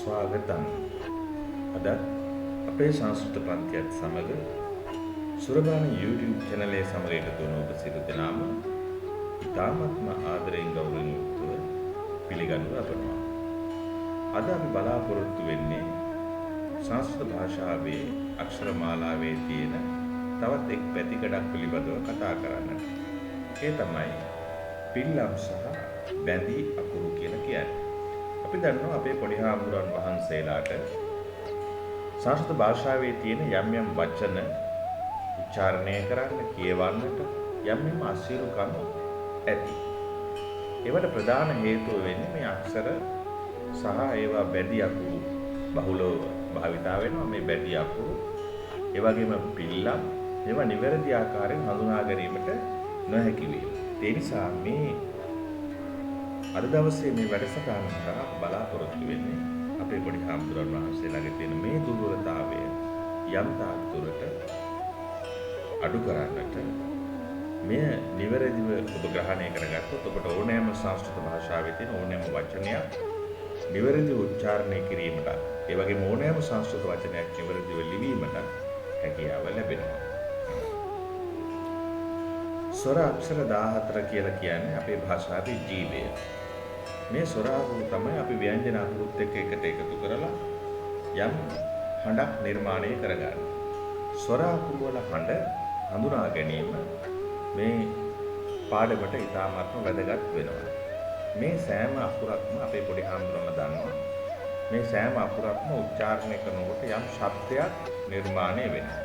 ස්වාගතම් අද අපේ සංස්කෘත පන්තියත් සමග සුරබාන YouTube චැනලයේ සමග එකතු වන ඔබ සියලු දෙනාම ඉතාමත්ම ආදරයෙන් ගෞරවයෙන් යුක්තව පිළිගනු ලබනවා. අද අපි බලාපොරොත්තු වෙන්නේ සංස්කෘත භාෂාවේ අක්ෂර මාලාවේ තියෙන තවත් එක් පැතිකඩක් පිළිබඳව කතා කරන්නට. ඒ තමයි පිල්ලම් සහ බැඳී අකුරු කියලා කියන්නේ. අපි දන්නවා අපේ පොඩි හාමුදුරන් වහන්සේලාට සංස්කෘත භාෂාවේ තියෙන යම් යම් වචන උච්චාරණය කරන්න, කියවන්නට යම් යම් අසීරුකම් ඇති. ඒවට ප්‍රධාන හේතුව වෙන්නේ මේ අක්ෂර සහ ඒවා බැඳී අකුරු බහුලව භාවිතා වෙනවා. මේ බැඳී අකුරු ඒ වගේම පිල්ලම් ඒවා නිවැරදි ආකාරයෙන් හඳුනා ගැනීමට නොහැකි වේ. ඒ නිසා මේ අද දවසේ මේ වැඩසටහන කරා බලාපොරොත්තු වෙන්නේ අපේ පොඩි හාමුදුරන් වහන්සේලාගේ තියෙන මේ දුර්වලතාවය යම් තාක් දුරට අඩු කරන්නට මේ නිවැරදිව ඔබ ග්‍රහණය කරගත්තොත් ඔබට ඕනෑම සංස්කෘත භාෂාවේ තියෙන ඕනෑම වචනයක් නිවැරදිව උච්චාරණය කිරීමට ඒ වගේම ඕනෑම සංස්කෘත වචනයක් නිවැරදිව ලිවීමට හැකියාව ලැබෙනවා. ස්වර අක්ෂර 14 කියලා කියන්නේ අපේ භාෂාවේ ජීවය. මේ ස්වර අකුරු තමයි අපි ව්‍යංජන අකුරුත් එක්ක එකට එකතු කරලා යම් හඬක් නිර්මාණය කරගන්නේ. ස්වර අකුරු වල හඬ හඳුනා ගැනීම මේ පාඩමට ඉතාමත්ම වැදගත් වෙනවා. මේ සෑම අකුරක්ම අපේ පොඩි හාමුදුරුවෝ දන්නවා. මේ සෑම අකුරක්ම උච්චාරණය කරනකොට යම් ශබ්දයක් නිර්මාණය වෙනවා.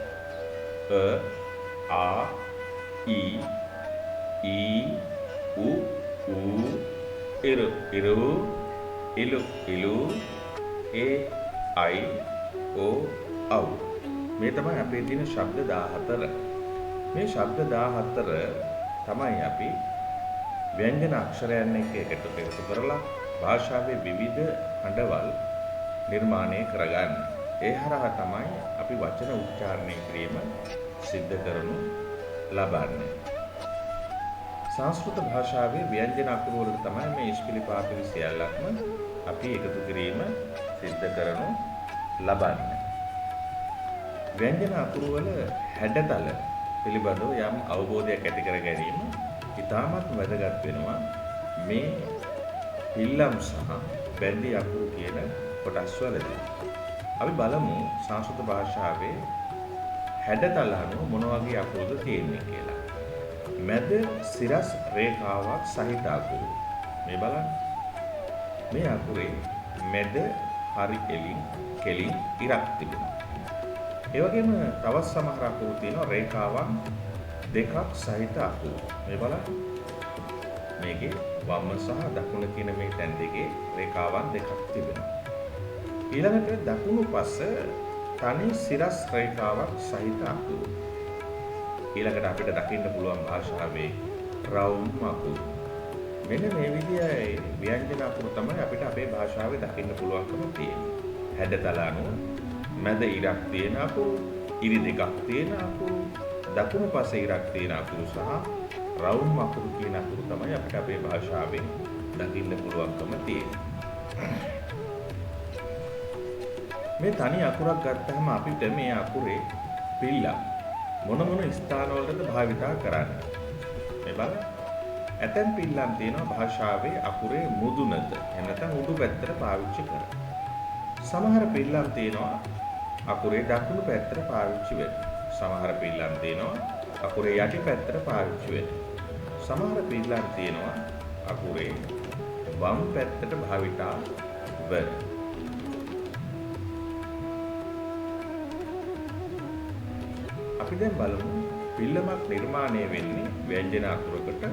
අ ඊ උ ඉරු ඉලු ඒ අයි ඕ අව්. මේ තමයි අපේ තියෙන ශබ්ද 14. මේ ශබ්ද 14 තමයි අපි ව්‍යංජන අක්ෂරයන් එක්ක එකතු කරලා භාෂාවේ විවිධ හඬවල් නිර්මාණය කරගන්නේ. ඒ හරහා තමයි අපි වචන උච්චාරණය කිරීම සිද්ධ කරනු ලබන්නේ. සංස්කෘත භාෂාවේ ව්‍යංජන අකුරු වලට තමයි මේ ඉස්පිලි පාපිලි සියල්ලක්ම අපි එකතු කිරීම සිද්ධ කරනු ලබන්නේ. ව්‍යංජන අකුරු වල හැඩතල පිළිබඳව යම් අවබෝධයක් ඇති කර ගැනීම ඉතාමත් වැදගත් වෙනවා. මේ පිල්ලම් සහ බැඳී අකුරු කියන කොටස් වලදී අපි බලමු සංස්කෘත භාෂාවේ හැඩතල අනුව මොන වගේ අකුරුද තියෙන්නේ කියලා. මැද සිරස් රේඛාවක් සහිත අකුරු. මේ බලන්න. මේ අකුරේ මැද හරි කෙලින් ඉරක් තිබෙනවා. ඒ වගේම තවත් සමහර අකුරු තියෙනවා රේඛාවන් දෙකක් සහිත අකුරු. මේ බලන්න. මේකේ වම් සහ දකුණ කියන මේ තැන් දෙකේ රේඛාවන් දෙකක් තිබෙනවා. ඊළඟට දකුණු පස තනි සිරස් රේඛාවක් සහිත අකුරු. ඊළඟට අපිට දකින්න පුළුවන් භාෂාවේ රවුම් අකුරු. මෙන්න මේ විදිහේ ව්‍යංජන අකුරු තමයි අපිට අපේ භාෂාවේ දකින්න පුළුවන්කම තියෙන්නේ. හැඩතල අනුව මැද ඉරක් තියෙන අකුරු, ඉරි දෙකක් තියෙන අකුරු, දකුණු පසේ ඉරක් තියෙන අකුරු සහ රවුම් අකුරු කියන අකුරු තමයි අපිට අපේ භාෂාවෙන් දකින්න පුළුවන්කම තියෙන්නේ. මේ තනි අකුරක් ගත්තහම අපිට මේ අකුරේ පිල්ලම් මොන ස්ථානවලද භාවිතා කරන්නේ. මේ බලන්න. ඇතැම් පිල්ලම් තියෙනවා භාෂාවේ අකුරේ මුදුනට එනතන උඩු පැත්තට පාවිච්චි කරනවා. සමහර පිල්ලම් තියෙනවා අකුරේ දකුණු පැත්තට පාවිච්චි වෙනවා. සමහර පිල්ලම් තියෙනවා අකුරේ යටි පැත්තට පාවිච්චි වෙනවා. සමහර පිල්ලම් තියෙනවා අකුරේ වම් පැත්තට භාවිතා වෙනවා. අපි දැන් බලමු පිල්ලමක් නිර්මාණය වෙන්නේ ව්‍යංජන අකුරකට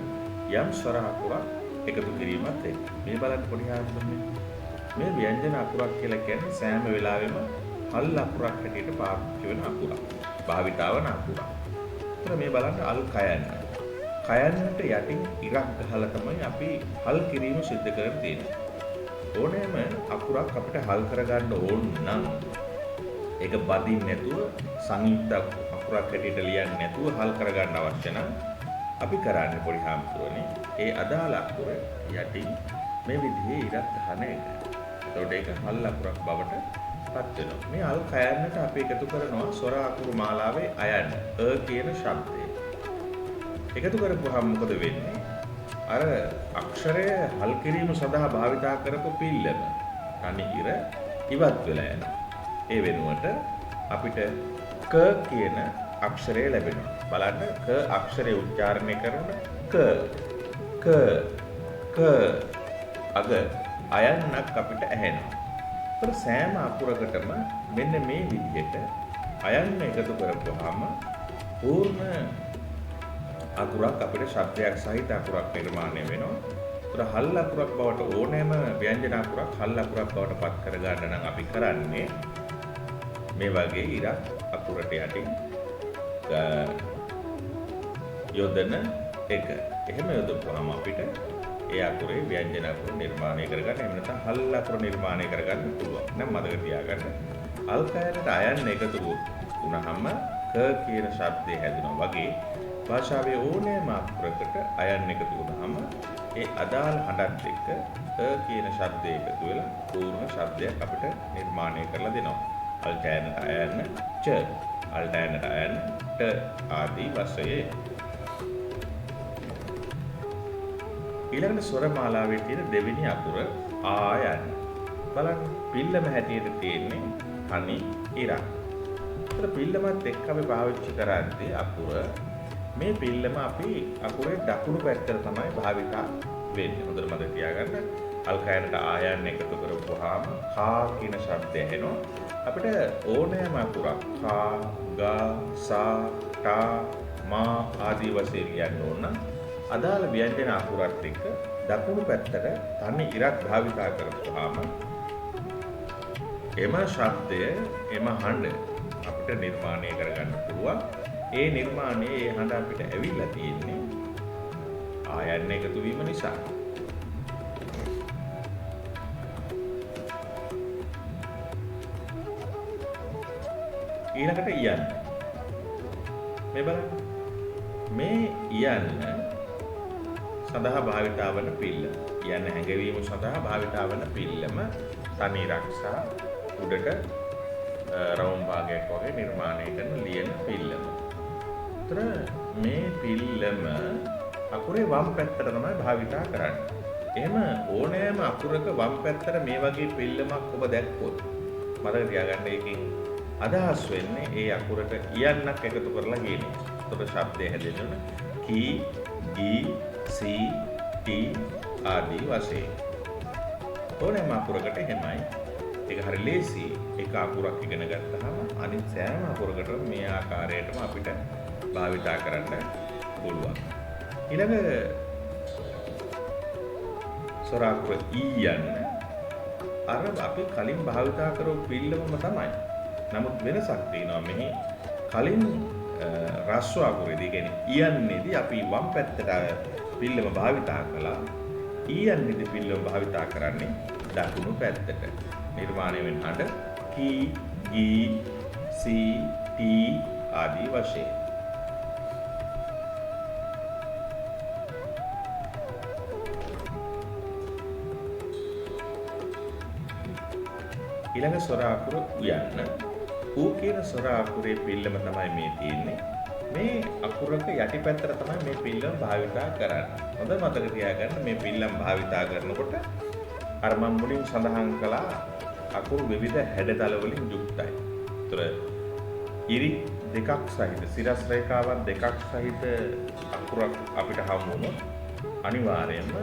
යම් ස්වර අකුරක් එකතු කිරීමත් එක්ක. මේ බලන්න පොඩි හාමුදුරනේ. මේ ව්‍යංජන අකුරක් කියලා කියන්නේ සෑම වෙලාවෙම හල් අකුරක් හැටියට පාවිච්චි වෙන අකුරක්. භාවිතා වන අකුරක්. ඒතර මේ බලන්න අල් කයන්න. කයන්නට යටින් ඉරක් ගහලා තමයි අපි හල් කිරීම සිද්ධ කරලා තියෙන්නේ. ඕනෑම අකුරක් අපිට හල් කරගන්න ඕන නම් ඒක බදින්න නැතුව සංයුක්ත අකුරක් හැටියට ලියන්නේ නැතුව හල් කරගන්න අවශ්‍ය නම් අපි කරන්නේ පොඩි හාමුදුරනේ ඒ අදාළ අකුර යටින් මේ විදිහේ ඉරක් ගන්න එක. එතකොට ඒක හල් අකුරක් බවට පත් වෙනවා. මේ අල් කයන්නට අපි එකතු කරනවා ස්වර අකුරු මාලාවේ අයන්න කියන ශබ්දය. එකතු කරපුවාම මොකද වෙන්නේ? අර අක්ෂරය හල් කිරීම සඳහා භාවිතා කරපු පිල්ලම තනි ඉර ඉවත් වෙලා යනවා. ඒ වෙනුවට අපිට ක කියන අක්ෂරය ලැබෙනවා. බලන්න ක අක්ෂරය උච්චාරණය කරන ක අග අයන්නක් අපිට ඇහෙනවා. ඒතර සෑම අකුරකටම මෙන්න මේ විදිහට අයන්න එකතු කරපුවාම පූර්ණ අකුරක් අපිට ශබ්දයක් සහිත අකුරක් නිර්මාණය වෙනවා. ඒතර හල් අකුරක් බවට ඕනෑම ව්‍යංජන අකුරක් හල් අකුරක් බවට පත් කර ගන්න නම් අපි කරන්නේ මේ වගේ ඉරක් අකුරට යටින් යොදන එක. එහෙම යොදපුවාම අපිට ඒ අකුරේ ව්‍යංජන අකුරු නිර්මාණය කරගන්න එහෙම නැත්නම් හල් අකුරු නිර්මාණය කරගන්න පුළුවන්. නම් මතක තියාගන්න. අල් කයකට අයන්න එකතු වුණාම ක කියන ශබ්දය හැදෙනවා වගේ භාෂාවේ ඕනෑම අකුරකට අයන්න එකතු වුණාම ඒ අදාළ හඬත් එක්ක කියන ශබ්දය එකතු වෙලා පූර්ණ ශබ්දයක් අපිට නිර්මාණය කරලා දෙනවා. අල් කයකට අයන්න ච, අල් කයකට අයන්න ට ආදී වශයෙන්. ඊළඟට ස්වර මාලාවේ තියෙන දෙවෙනි අකුර ආයන්න. බලන්න පිල්ලම හැටියට තියෙන්නේ තනි ඉරක්. ඒතර පිල්ලමත් එක්ක අපි පාවිච්චි කරද්දී අකුර මේ පිල්ලම අපි අකුරේ දකුණු පැත්තට තමයි භාවිතා වෙන්නේ. හොඳට මතක තියාගන්න. අල් කයකට ආයන්න එකතු කරපුවාම කා කියන ශබ්දය එනවා. අපිට ඕනෑම අකුරක් කා, ගා, සා, ටා, මා ආදී වශයෙන් ලියන්න ඕන. අදාළ ව්‍යංජන අකුරත් එක්ක දකුණු පැත්තට තනි ඉරක් භාවිතා කරපුවාම එම ශබ්දය එම හඬ අපිට නිර්මාණය කරගන්න පුළුවන්. ඒ නිර්මාණයේ ඒ හඬ අපිට ඇවිල්ලා තියෙන්නේ ආයන්න එකතු වීම නිසා. ඊළඟට යන්න. මේ බලන්න. මේ යන්න සඳහා භාවිතා වන පිල්ලම. යන්න හැඟවීම සඳහා භාවිතා වන පිල්ලම තනි රක්ෂා උඩට රවුම් භාගයක් වගේ නිර්මාණය කරන ලියන පිල්ලම. ඒතර මේ පිල්ලම අකුරේ වම් පැත්තට තමයි භාවිතා කරන්නේ. එහෙම ඕනෑම අකුරක වම් පැත්තට මේ වගේ පිල්ලමක් ඔබ දැක්කොත් මතක තියාගන්න එකකින් අදහස් වෙන්නේ ඒ අකුරට යන්නක් එකතු කරලා කියන එක. ඒතර ශබ්දය හැදෙන්නේ කී, ගී, සී, ටී ආදී වශයෙන්. ඕනෑම අකුරකට එහෙමයි. ඒක හරි ලේසි. එක අකුරක් ඉගෙන ගත්තාම අනිත් සෑම අකුරකටම මේ ආකාරයටම අපිට භාවිතා කරන්න පුළුවන්. ඊළඟ ස්වර අකුර ඊ යන්න අර අපි කලින් භාවිතා කරපු පිළිවෙලම තමයි. නමුත් වෙනසක් තියෙනවා මෙහි. කලින් රස්ව අකුරේදී කියන්නේ යන්නේදී අපි වම් පැත්තට පිළිවෙල භාවිතා කළා. ඊ යන්නේදී පිළිවෙල භාවිතා කරන්නේ දකුණු පැත්තට. නිර්මාණය වෙන හඬ කී, ගී, සී, ටී ආදී වශයෙන්. ඊළඟ ස්වර අකුර යන්න. ඌ කියන ස්වර අකුරේ පිළිවෙල තමයි මේ තියෙන්නේ. මේ අකුරක යටිපැත්තට තමයි මේ පිළිවෙල භාවිතා කරන්නේ. හොඳ මතක තියාගන්න මේ පිළිවෙල භාවිතා කරනකොට අර මම මුලින් සඳහන් කළා අකුරු විවිධ හැඩතල වලින් යුක්තයි. ඒතර ඉරි දෙකක් සහිත සිරස් රේඛාවන් දෙකක් සහිත අකුරක් අපිට හමු වුණොත් අනිවාර්යයෙන්ම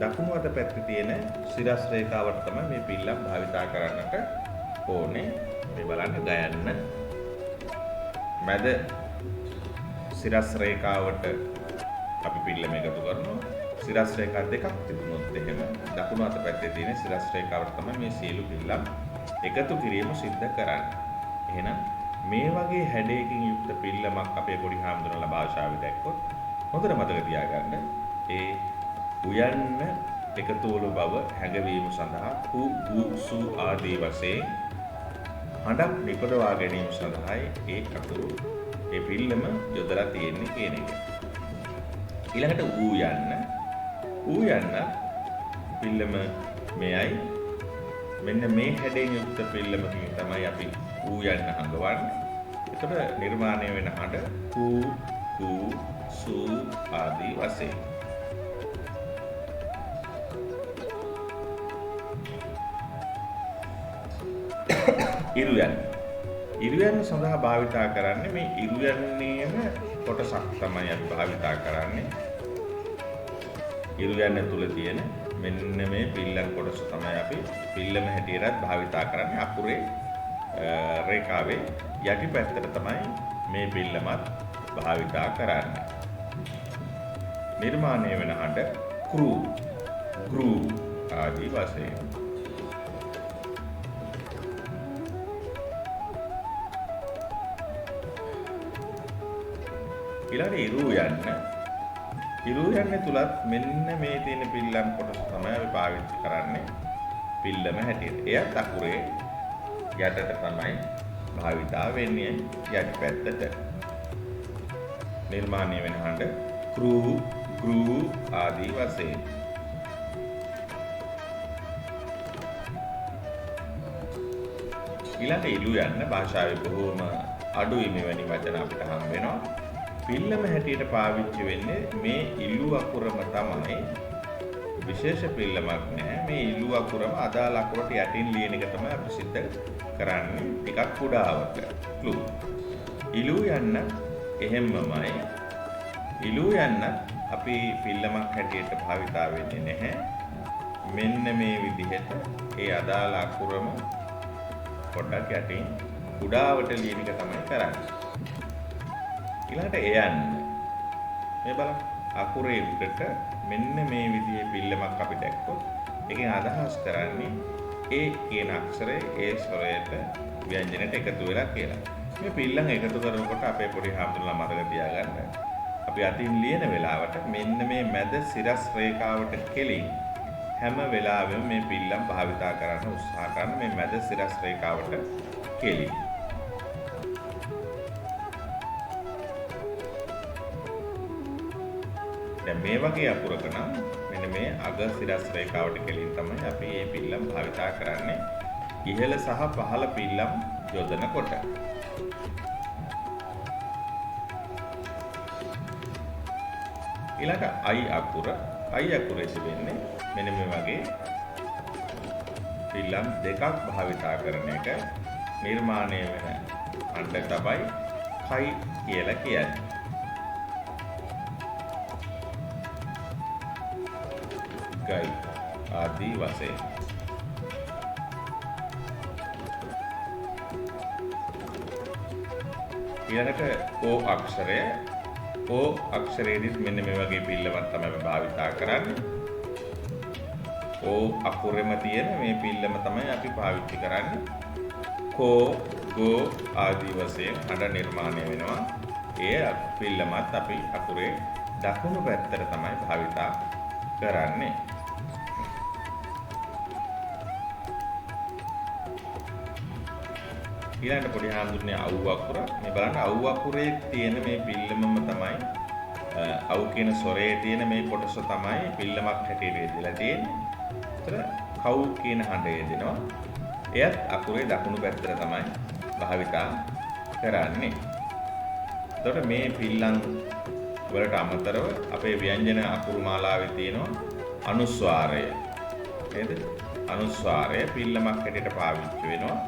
දකුණු අත පැත්තේ තියෙන සිරස් රේඛාවට තමයි මේ පිළිලම් භාවිතා කරන්නට ඕනේ. මේ බලන්න ගයන්න. මැද සිරස් රේඛාවට අපි පිළිලම එකතු කරනවා. සිරස් රේඛා දෙකක් තිබුණොත් එහෙම දකුණු අත පැත්තේ තියෙන සිරස් රේඛාවට තමයි මේ සියලු පිළිලම් එකතු කිරීම සිද්ධ කරන්නේ. එහෙනම් මේ වගේ හැඩයකින් යුක්ත පිළිලමක් අපේ පොඩි හාමුදුරුවෝ භාෂාවේ දැක්කොත් හොඳට මතක තියාගන්න. ඒ උයන්න එකතු වූ බව හැඟවීම සඳහා කු, ගු, සු ආදී වශයෙන් හඬක් නිපදවා ගැනීම සඳහායි ඒ අකුරු ඒ පිළිලම යොදලා තියෙන්නේ කියන එක. ඊළඟට ඌ යන්න පිළිලම මෙයයි මෙන්න මේ හැඩයෙන් යුක්ත පිල්ලමකින් තමයි අපි ඌ යන්න හංගවන්නේ. එතකොට නිර්මාණය වෙන හඬ කූ කූ සූ ආදී වශයෙන්. ඉරු යන්න. ඉරු යන්න සඳහා භාවිතා කරන්නේ මේ ඉරු යන්නේම කොටසක් තමයි අපි භාවිතා කරන්නේ. ඉරු යන්න තුල තියෙන මෙන්න මේ පිල්ලම් කොටස තමයි අපි පිල්ලම හැටියටත් භාවිතා කරන්නේ. අකුරේ රේඛාවේ යටිපැත්තට තමයි මේ පිල්ලමත් භාවිතා කරන්නේ. නිර්මාණය වෙන හඬ ක්‍රූ ග්‍රූ ආදී වශයෙන්. ඊළඟ ඉරු යන්න. ඉරු යන්න තුලත් මෙන්න මේ තියෙන පිල්ලම් කොටස තමයි අපි පාවිච්චි කරන්නේ පිල්ලම හැටියට. එයත් අකුරේ යටට තමයි භාවිතා වෙන්නේ යටිපැත්තට. නිර්මාණය වෙන හඬ ක්‍රූ ග්‍රූ ආදී වශයෙන්. ඊළඟ ඉලු යන්න භාෂාවේ බොහෝම අඩුයි මෙවැනි වචන අපිට හම් වෙනවා. පිල්ලම හැටියට පාවිච්චි වෙන්නේ මේ ඉලු අකුරම තමයි. විශේෂ පිල්ලමක් නැහැ. මේ ඉලු අකුරම අදාළ අකුරට යටින් ලියන එක තමයි අපි සිද්ධ කරන්නේ. ටිකක් කුඩාවට. ක්ලූ. ඉලු යන්න එහෙම්මමයි. ඉලු යන්න අපි පිල්ලමක් හැටියට භාවිතා වෙන්නේ නැහැ. මෙන්න මේ විදිහට ඒ අදාළ අකුරම පොඩ්ඩක් යටින් කුඩාවට ලියන එක තමයි කරන්නේ. ඊළඟට එයන්න. මේ බලන්න අකුරේ උඩට මෙන්න මේ විදිහේ පිල්ලමක් අපි දැක්කොත් ඒකෙන් අදහස් කරන්නේ ඒ කියන අක්ෂරය ඒ ස්වරයට ව්‍යංජනයට එකතු වෙලා කියලා. මේ පිල්ලම් එකතු කරනකොට අපේ පොඩි හාමුදුරුවෝ මතක තියාගන්න. අපි අතින් ලියන වෙලාවට මෙන්න මේ මැද සිරස් රේඛාවට කෙලින් හැම වෙලාවෙම මේ පිල්ලම් භාවිතා කරන්න උත්සාහ කරන මේ මැද සිරස් රේඛාවට කෙලින්. දැන් මේ වගේ අකුරක නම් මෙන්න මේ අග සිරස් රේඛාවට කෙලින් තමයි අපි මේ පිල්ලම් භාවිතා කරන්නේ ඉහළ සහ පහළ පිල්ලම් යොදනකොට. ඊළඟ අයි අකුර. අයි අකුරේ තිබෙන්නේ මෙන්න මේ වගේ පිල්ලම් දෙකක් භාවිතා කරන එක. නිර්මාණය වෙන හඬ තමයි කයි කියලා කියන්නේ. ගයි ආදී වශයෙන්. ඊළඟට ඕ අක්ෂරය. ඕ අක්ෂරයේදීත් මෙන්න මේ වගේ පිල්ලමක් තමයි භාවිතා කරන්නේ. ඕ අකුරෙම තියෙන මේ පිල්ලම තමයි අපි පාවිච්චි කරන්නේ. කෝ ගෝ ආදී වශයෙන් හඬ නිර්මාණය වෙනවා. ඒ පිල්ලමත් අපි අකුරේ දකුණු පැත්තට තමයි භාවිතා කරන්නේ. ඊළඟට පොඩි හාමුදුරනේ අවු අකුර. මේ බලන්න අවු අකුරේ තියෙන මේ පිල්ලමම තමයි අවු කියන ස්වරයේ තියෙන මේ කොටස තමයි පිල්ලමක් හැටියට යෙදලා තියෙන්නේ. ඒතර කව් කියන හඬ යෙදෙනවා. එයත් අකුරේ දකුණු පැත්තට තමයි භාවිතා කරන්නේ. එතකොට මේ පිල්ලම් වලට අමතරව අපේ ව්‍යංජන අකුරු මාලාවේ තියෙනවා අනුස්වාරය. නේද? අනුස්වාරය පිල්ලමක් හැටියට පාවිච්චි වෙනවා.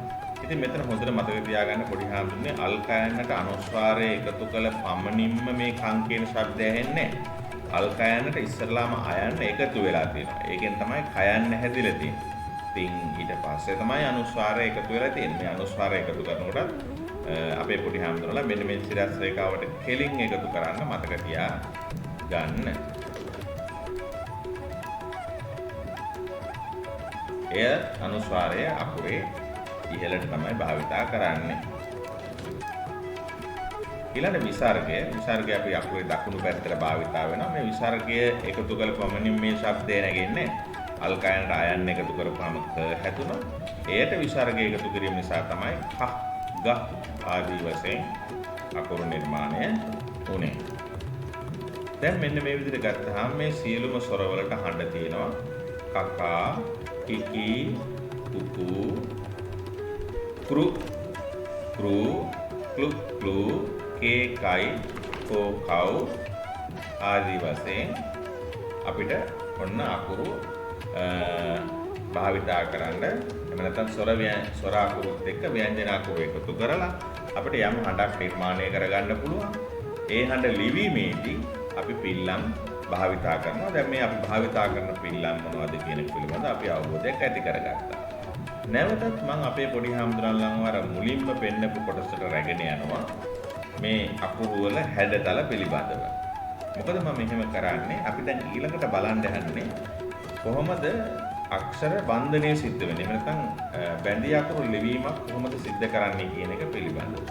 ඉතින් මෙතන හොඳට මතක තියාගන්න පොඩි හාමුදුරනේ අල් කයන්නට අනුස්වාරය එකතු කළ පමණින්ම මේ කං කියන ශබ්දය ඇහෙන්නේ නැහැ. අල් කයන්නට ඉස්සරලාම අයන්න එකතු වෙලා තියෙනවා. ඒකෙන් තමයි කයන්න හැදිලා තියෙන්නේ. ඉතින් ඊට පස්සේ තමයි අනුස්වාරය එකතු වෙලා තියෙන්නේ. මේ අනුස්වාරය එකතු කරනකොට අපේ පොඩි හාමුදුරලා මෙන්න මේ සිරස් රේඛාවට කෙලින් එකතු කරන්න මතක තියා ගන්න. එය අනුස්වාරය අකුරේ ඉහළට තමයි භාවිතා කරන්නේ. ඊළඟ විසර්ගය. විසර්ගය අපි අකුරේ දකුණු පැත්තට භාවිතා වෙනවා. මේ විසර්ගය එකතු කළ පමණින් මේ ශබ්දය නැගෙන්නේ අල් කයනට අයන්න එකතු කරපුවම ක හැදුණා. එයට විසර්ගය එකතු කිරීම නිසා තමයි ක ග ආදී වශයෙන් අකුරු නිර්මාණය වුනේ. දැන් මෙන්න මේ විදිහට ගත්තාම මේ සියලුම ස්වර වලට හඬ තියෙනවා. කකා කිකි කුකු කෘ කෘ ක්ලු ක්ලු කේ කයි කෝ කව් ආදී වශයෙන් අපිට ඔන්න අකුරු භාවිතා කරන්න එහෙම නැත්නම් ස්වර අකුරුත් එක්ක ව්‍යංජන අකුරු එකතු කරලා අපිට යම් හඬක් නිර්මාණය කරගන්න පුළුවන්. ඒ හඬ ලිවීමේදී අපි පිල්ලම් භාවිතා කරනවා. දැන් මේ අපි භාවිතා කරන පිල්ලම් මොනවද කියන එක පිළිබඳව අපි අවබෝධයක් ඇති කරගත්තා. නැවතත් මම අපේ පොඩි හාමුදුරන්ලන්ව අර මුලින්ම පෙන්නපු කොටසට රැගෙන යනවා මේ අකුරු වල හැඩතල පිළිබඳව. මොකද මම මෙහෙම කරන්නේ අපි දැන් ඊළඟට බලන්න යන්නේ කොහොමද අක්ෂර බන්ධනය සිද්ධ වෙන්නේ. එහෙම නැත්නම් බැඳී අකුරු ලිවීමක් කොහොමද සිද්ධ කරන්නේ කියන එක පිළිබඳව.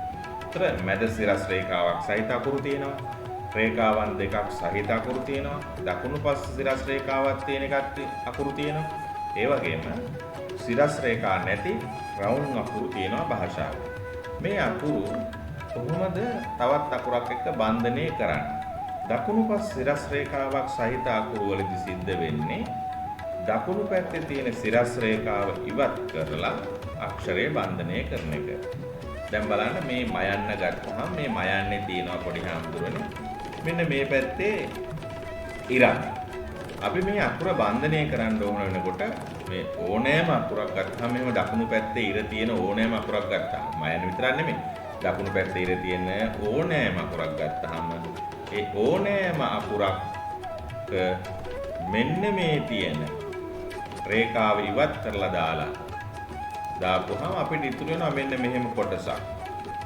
ඒතර මැද සිරස් රේඛාවක් සහිත අකුරු තියෙනවා. රේඛාවන් දෙකක් සහිත අකුරු තියෙනවා. දකුණු පස් සිරස් රේඛාවක් තියෙන එකක් අකුරු තියෙනවා. ඒ වගේම සිරස් රේඛා නැති රවුම් අකුරු තියෙනවා භාෂාවේ. මේ අකුරු කොහොමද තවත් අකුරක් එක්ක බන්ධනය කරන්නේ? දකුණු පස් සිරස් රේඛාවක් සහිත අකුරු වලදී සිද්ධ වෙන්නේ දකුණු පැත්තේ තියෙන සිරස් රේඛාව ඉවත් කරලා අක්ෂරය බන්ධනය කරන එක. දැන් බලන්න මේ මයන්න ගත්තහම මේ මයන්නේ තියෙනවා පොඩි හාමුදුරනේ. මෙන්න මේ පැත්තේ ඉරක්. අපි මේ අකුර බන්ධනය කරන්න ඕන වෙනකොට මේ ඕනෑම අකුරක් ගත්තාම මෙහෙම දකුණු පැත්තේ ඉර තියෙන ඕනෑම අකුරක් ගත්තාම මයන්න විතරක් නෙමෙයි. දකුණු පැත්තේ ඉර තියෙන ඕනෑම අකුරක් ගත්තාම ඒ ඕනෑම අකුරක් මෙන්න මේ තියෙන රේඛාව ඉවත් කරලා දාපුවහම අපිට ඉතුරු වෙනවා මෙන්න මෙහෙම කොටසක්.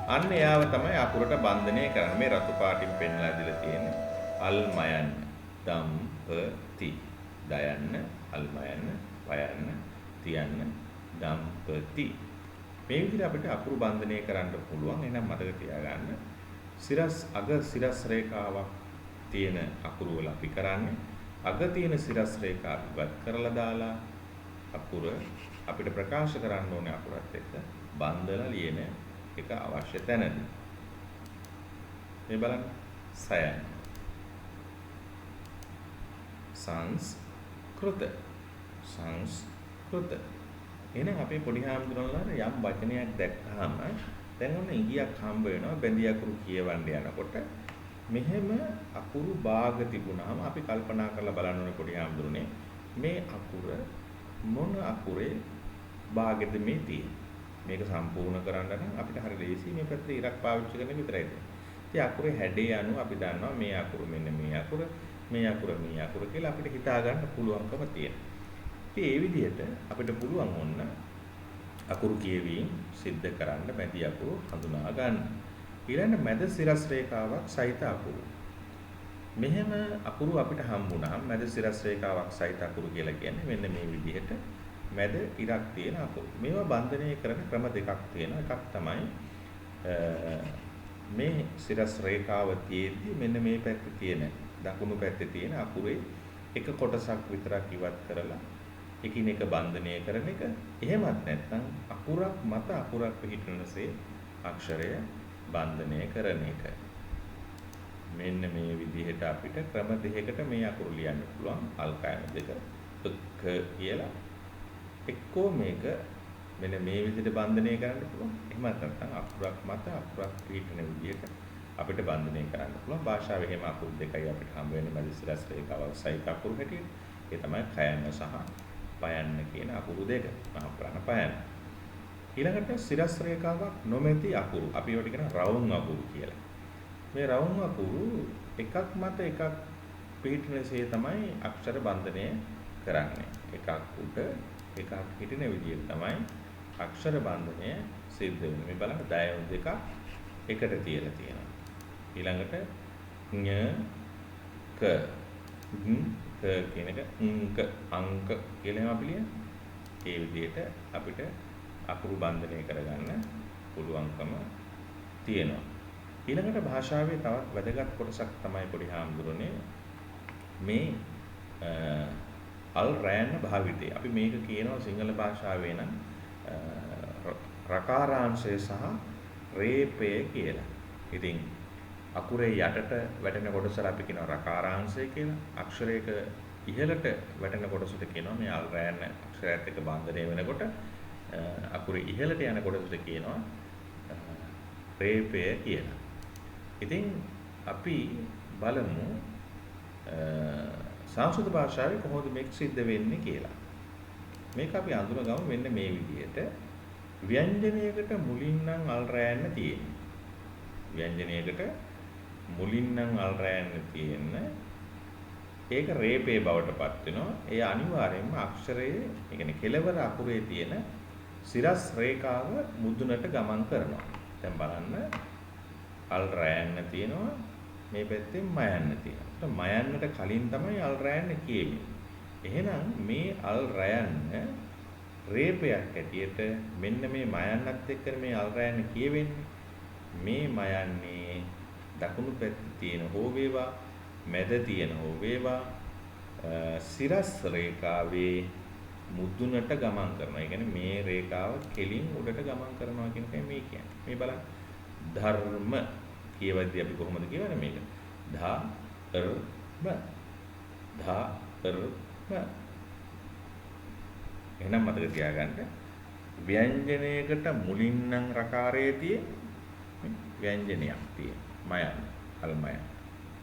අන්න එයාව තමයි අකුරට බන්ධනය කරන්නේ. මේ රතු පාටින් පෙන්ලා දීලා තියෙන්නේ අල්මයන් දම්පති දයන්න අල්මයන් වයන්න තියන්න දම්පති. මේ විදිහට අපිට අකුරු බන්ධනය කරන්න පුළුවන්. එහෙනම් මතක තියාගන්න සිරස් අග සිරස් රේඛාවක් තියෙන අකුරු වල අපි කරන්නේ අග තියෙන සිරස් රේඛාව ඉවත් කරලා දාලා අකුර අපිට ප්‍රකාශ කරන්න ඕනේ අකුරත් එක්ක බන්ධලා ලියන එක අවශ්‍ය තැනදී. මේ බලන්න සයන් සංස්කෘත එහෙනම් අපේ පොඩි හාමුදුරන්ලාට යම් වචනයක් දැක්කහම දැන් ඔන්න ඉඟියක් හම්බ වෙනවා බැඳී අකුරු කියවන්න යනකොට මෙහෙම අකුරු භාග තිබුණාම අපි කල්පනා කරලා බලන්න ඕනේ පොඩි හාමුදුරනේ මේ අකුර මොන අකුරේ භාගෙද මේ තියෙන්නේ. මේක සම්පූර්ණ කරන්න නම් අපිට හරි ලේසි මේ පැත්තේ ඉරක් පාවිච්චි කරන විතරයි තියෙන්නේ. ඉතින් අකුරේ හැඩය අනුව අපි දන්නවා මේ අකුර මෙන්න මේ අකුර කියලා අපිට හිතා ගන්න පුළුවන්කම තියෙනවා. ඉතින් ඒ විදිහට අපිට පුළුවන් වොන්න අකුරු කියවීම සිද්ධ කරන්න බැඳී අකුරු හඳුනා ගන්න. ඊළඟ මැද සිරස් රේඛාවක් සහිත අකුරු. මෙහෙම අකුරු අපිට හම්බුණාම මැද සිරස් රේඛාවක් සහිත අකුරු කියලා කියන්නේ මෙන්න මේ විදිහට මැද ඉරක් තියෙන අකුරු. මේවා බන්ධනය කරන ක්‍රම දෙකක් තියෙනවා. එකක් තමයි මේ සිරස් රේඛාව තියෙද්දි මෙන්න මේ පැත්තේ තියෙන දකුණු පැත්තේ තියෙන අකුරේ එක කොටසක් විතරක් ඉවත් කරලා එකිනෙක බන්ධනය කරන එක. එහෙමත් නැත්නම් අකුරක් මත අකුරක් පිහිටනසේ අක්ෂරය බන්ධනය කරන එක. මෙන්න මේ විදිහට අපිට ක්‍රම දෙකකට මේ අකුරු ලියන්න පුළුවන්. අල්කයන දෙක ක කියලා. එක්කෝ මේක මෙන්න මේ විදිහට බන්ධනය කරන්න පුළුවන්. එහෙමත් නැත්නම් අකුරක් මත අකුරක් පිහිටන විදිහට අපිට බන්ධනය කරන්න පුළුවන්. භාෂාවේ එහෙම අකුරු දෙකයි අපිට හම්බ වෙන්නේ මැද සිරස් රේඛාවක් සහිත අකුරු හැටියට. ඒ තමයි කයන්න සහ පයන්න කියන අකුරු දෙක. මහ ප්‍රාණ පයන්න. ඊළඟට සිරස් රේඛාවක් නොමැති අකුරු. අපි ඒවට කියන රවුම් අකුරු කියලා. මේ රවුම් අකුරු එකක් මත එකක් පිටිනසේ තමයි අක්ෂර බන්ධනය කරන්නේ. එකක් උඩ එකක් හිටින විදිහට තමයි අක්ෂර බන්ධනය සිද්ධ වෙන්නේ. මේ බලන්න දයව් දෙකක් එකට තියලා තියෙනවා. ඊළඟට ඤ ක කියන එක අංක කියලා අපි ලියන. ඒ විදිහට අපිට අකුරු බන්ධනය කරගන්න පුළුවන්කම තියෙනවා. ඊළඟට භාෂාවේ තවත් වැදගත් කොටසක් තමයි පොඩි හාමුදුරනේ මේ අල් රෑන භාවිතය. අපි මේක කියනවා සිංහල භාෂාවේ නම් රකාරාංශය සහ රේපය කියලා. ඉතින් අකුරේ යටට වැටෙන කොටසට අපි කියනවා රකාරාංශය කියලා. අක්ෂරයක ඉහළට වැටෙන කොටසට කියනවා මේ අල් රෑන අක්ෂරයත් එක්ක බන්ධනය වෙනකොට අකුරේ ඉහළට යන කොටසට කියනවා රේපය කියලා. ඉතින් අපි බලමු සංස්කෘත භාෂාවේ කොහොමද මේක සිද්ධ වෙන්නේ කියලා. මේක අපි අඳුනගමු මෙන්න මේ විදිහට. ව්‍යංජනයකට මුලින් නම් අල් රෑන්න තියෙන්නේ. ව්‍යංජනයකට මුලින් නම් අල් රෑන්න තියෙන ඒක රේපේ බවට පත් වෙනවා. ඒ අනිවාර්යයෙන්ම අක්ෂරයේ, ඒ කියන්නේ කෙලවර අකුරේ තියෙන සිරස් රේඛාව මුදුනට ගමන් කරනවා. දැන් බලන්න අල් රෑන්න තියෙනවා, මේ පැත්තෙන් මයන්න තියෙනවා. මයන්නට කලින් තමයි අල් රෑන්න කියෙන්නේ. එහෙනම් මේ අල් රෑන්න රේපයක් ඇටියට මෙන්න මේ මයන්නත් එක්ක මේ අල් රෑන්න කියවෙන්නේ. මේ මයන්නේ දකුණු පැත්තේ තියෙන හෝ වේවා, මැද තියෙන හෝ වේවා සිරස් රේඛාවේ මුදුනට ගමන් කරනවා. ඒ කියන්නේ මේ රේඛාව කෙලින් උඩට ගමන් කරනවා කියන එකයි මේ කියන්නේ. මේ බලන්න. ධර්ම කියවද්දී අපි කොහොමද කියවන්නේ මේක? ධර්ම. එහෙනම් මතක තියාගන්න ව්‍යංජනයකට මුලින් නම් රකාරයේ තියෙන ව්‍යංජනයක් තියෙන. මයන් අල්මයන්.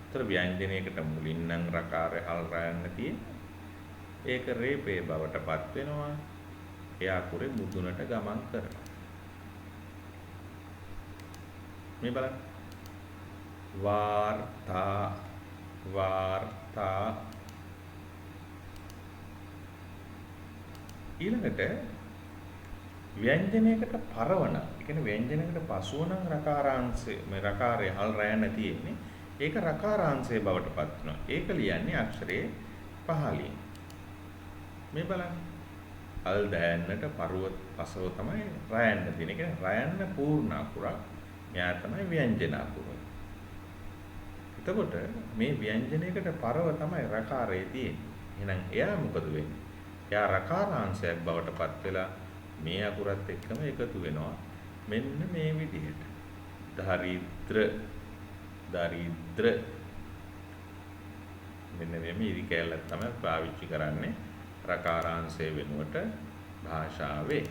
ඒතර ව්‍යංජනයකට මුලින් නම් රකාරය අල් රයන්න තියෙන. ඒක රේපේ බවට පත් වෙනවා. එයා කුරේ මුදුනට ගමන් කරනවා. මේ බලන්න. වාර්තා ඊළඟට ව්‍යංජනයකට පරවන, ඒ කියන්නේ ව්‍යංජනයකට පසුව නම් රකාරාංශය, මේ රකාරය අල් රයන්න තියෙන්නේ. ඒක රකාරාංශය බවට පත් වෙනවා. ඒක ලියන්නේ අක්ෂරයේ පහළින්. මේ බලන්න. අල් දයන්නට පසව තමයි රයන්න තියෙන්නේ. ඒ කියන්නේ රයන්න පූර්ණ අකුරක්. මෙයා තමයි ව්‍යංජන අකුර. එතකොට මේ ව්‍යංජනයකට පරව තමයි රකාරයේ තියෙන්නේ. එහෙනම් එයා මොකද වෙන්නේ? එයා රකාරාංශයක් බවට පත් වෙලා මේ අකුරත් එක්කම එකතු වෙනවා. මෙන්න මේ විදිහට. දරිද්‍ර මෙන්න මේ ඉරි කැලක් තමයි පාවිච්චි කරන්නේ රකාරාංශය වෙනුවට භාෂාවේ.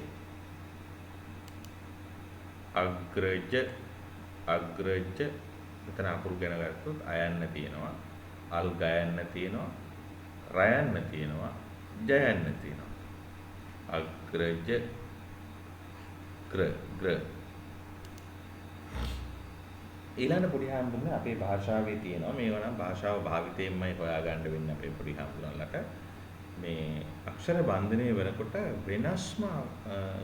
අග්‍රජ මෙතන අකුරු ගැන ගත්තොත් අයන්න තියෙනවා, අල් ගයන්න තියෙනවා, රයන්න තියෙනවා, ජයන්න තියෙනවා. අග්‍රජ ග්‍ර ඊළඟ පොඩි හාමුදුරනේ අපේ භාෂාවේ තියෙනවා. මේවා නම් භාෂාව භාවිතයෙන්මයි හොයාගන්න වෙන්නේ අපේ පොඩි හාමුදුරන්ලට. මේ අක්ෂර බන්ධනය වෙනකොට වෙනස්ම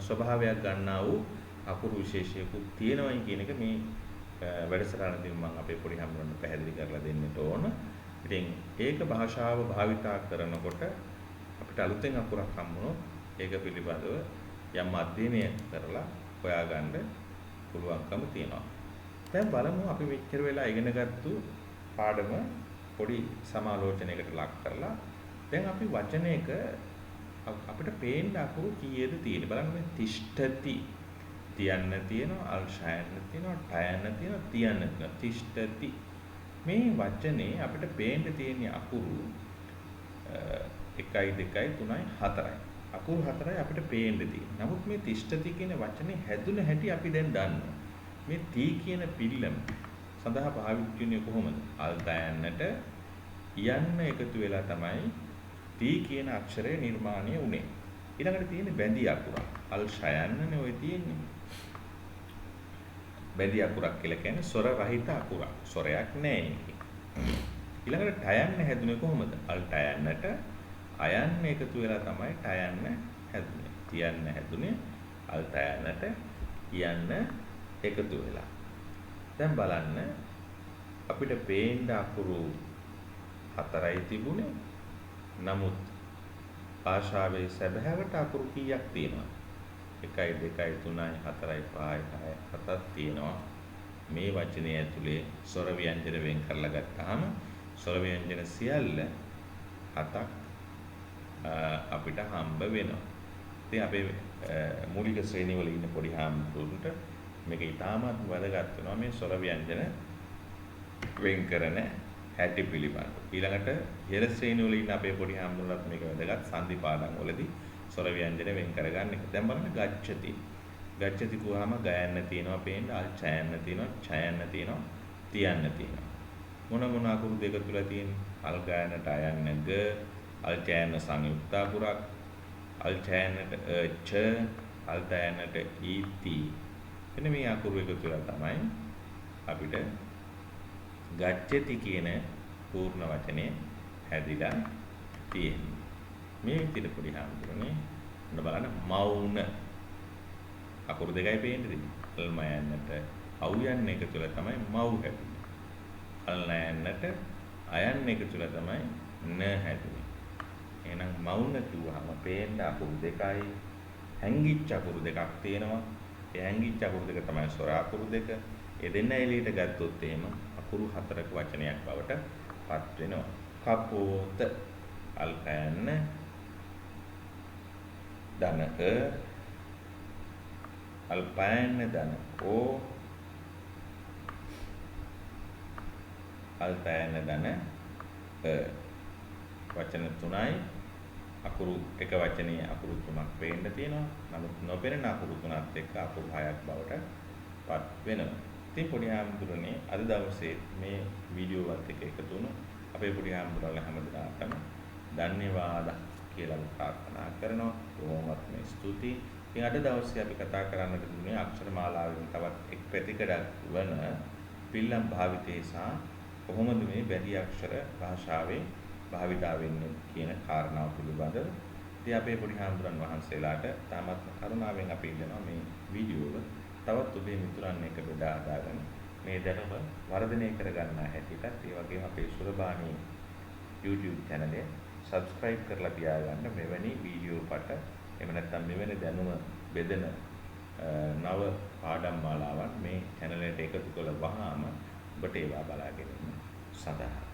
ස්වභාවයක් ගන්නා වූ අකුරු විශේෂයකුත් තියෙනවායි කියන එක මේ වැඩසටහනදී මම අපේ පොඩි හාමුදුරන්ට පැහැදිලි කරලා දෙන්නට ඕන. ඉතින් ඒක භාෂාව භාවිතා කරනකොට අපිට අලුතෙන් අකුරක් හම්බුනොත් ඒක පිළිබඳව යම් අධ්‍යයනය කරලා හොයාගන්න පුළුවන්කම තියෙනවා. දැන් බලමු අපි මෙච්චර වෙලා ඉගෙනගත්තු පාඩම පොඩි සමාලෝචනයකට ලක් කරලා දැන් අපි වචනයක අපිට පේන්න අකුරු කීයද තියෙන්නේ බලන්න. මේ තිෂ්ඨති තියන්න තියෙනවා, අල් ෂයන්න තියෙනවා, ටයන්න තියෙනවා, තියන්න තියෙනවා. තිෂ්ඨති මේ වචනේ අපිට පේන්න තියෙන අකුරු 1 2 3 4යි. අකුරු 4යි අපිට පේන්න තියෙන්නේ. නමුත් මේ තිෂ්ඨති කියන වචනේ හැදුන හැටි අපි දැන් දන්නවා. මේ තී කියන පිල්ලම සඳහා පාවිච්චි වෙන්නේ කොහොමද? අල් දයන්නට යන්න එකතු වෙලා තමයි තී කියන අක්ෂරය නිර්මාණය වුනේ. ඊළඟට තියෙන්නේ බැඳි අකුරක්. අල් ෂයන්නනේ ඔය තියෙන්නේ. බැඳි අකුරක් කියලා කියන්නේ ස්වර රහිත අකුරක්. ස්වරයක් නැහැ ඒකේ. ඊළඟට ටයන්න හැදුනේ කොහොමද? අල් ටයන්නට අයන්න එකතු වෙලා තමයි ටයන්න හැදුනේ. තියන්න හැදුනේ අල් ටයන්නට යන්න එකතු වෙලා. දැන් බලන්න අපිට පේන්න අකුරු 4යි තිබුණේ. නමුත් භාෂාවේ සැබෑවට අකුරු කීයක් තියෙනවද? 1 2 3 4 5 6 7ක් තියෙනවා. මේ වචනේ ඇතුලේ ස්වර ව්‍යංජන වෙන් කරලා ගත්තාම ස්වර ව්‍යංජන සියල්ල 7ක් අපිට හම්බ වෙනවා. ඉතින් අපේ මූලික ශ්‍රේණි වල ඉන්න පොඩි හාමුදුරුවන්ට මේක ඉතාමත් වැදගත් වෙනවා මේ ස්වර ව්‍යංජන වෙන් කරන හැටි පිළිබඳව. ඊළඟට ඉහළ ශ්‍රේණි වල ඉන්න අපේ පොඩි හාමුදුරුවන්ට මේක වැදගත්. සංදි පාඩම් වලදී ස්වර ව්‍යංජන වෙන් කරගන්න එක. දැන් බලන්න ගච්ඡති. ගච්ඡති කියවම ගයන්න තියෙනවා පේන්න, අල් ඡයන්න තියෙනවා, ඡයන්න තියෙනවා, තියන්න තියෙනවා. මොන අකුරු දෙක තුල තියෙන්නේ? අල් ගයන්නට අයන්න ග, අල් ඡයන්න සංයුක්ත අකුරක්, අල් ඡයන්නට ච, අල් තයන්නට ඊති. එන්න මේ අකුරු එක තුල තමයි අපිට ගච්ඡති කියන පූර්ණ වචනේ හැදිලා තියෙන්නේ. මේ විදිහට පොඩි හාමුදුරනේ ඔන්න බලන්න මෞන අකුරු දෙකයි පේන්නේ. අල්ම යන්නට අව් යන්න එක තුල තමයි මව් හැදුනේ. අල් යන්නට අයන්න එක තුල තමයි න හැදුනේ. එහෙනම් මෞන කිව්වහම පේන්න අකුරු දෙකයි හැංගිච්ච අකුරු දෙකක් තියෙනවා. ඒ හැංගිච්ච අකුරු දෙක තමයි ස්වර අකුරු දෙක. ඒ දෙන්න එළියට ගත්තොත් එහෙම අකුරු හතරක වචනයක් බවට පත් වෙනවා. කපෝත අල්පයන්න ධන අල්පයන්න ධන ඕ අල්පයන්න ධන වචන තුනයි අකුරු එක වචනේ අකුරු තුනක් පේන්න තියෙනවා. නමුත් නොපෙනෙන අකුරු තුනත් එක්ක අකුරු හයක් බවට පත් වෙනවා. ඉතින් පොඩි හාමුදුරනේ අද දවසේ මේ වීඩියෝ වත් එක්ක එකතු වුණු අපේ පොඩි හාමුදුරන්ලා හැමදාටම ධන්‍යවාද කියලා ප්‍රාර්ථනා කරනවා. බොහොමත් මේ ස්තුතියි. ඉතින් අද දවසේ අපි කතා කරන්නට දුන්නේ අක්ෂර මාලාවෙන් තවත් එක් පැතිකඩක් වන පිල්ලම් භාවිතේ සහ කොහොමද මේ බැරි අක්ෂර භාෂාවේ භාවිතා වෙන්නේ කියන කාරණාව පිළිබඳව. ඉතින් අපේ පොඩි හාමුදුරන් වහන්සේලාට තාමත් කරුණාවෙන් අපි ඉල්ලනවා මේ වීඩියෝව තවත් ඔබේ මිතුරන් එක්ක බෙදා හදාගන්න මේ දැනුම වර්ධනය කරගන්න හැටියටත් ඒ වගේම අපේ සුරබානී YouTube channel එක subscribe කරලා තියාගන්න. මෙවැනි වීඩියෝ පට එහෙම නැත්නම් මෙවැනි දැනුම බෙදෙන නව පාඩම් මාලාවන් මේ channel එකට එකතු කළ වහාම ඔබට ඒවා බලාගෙන ඉන්න සඳහා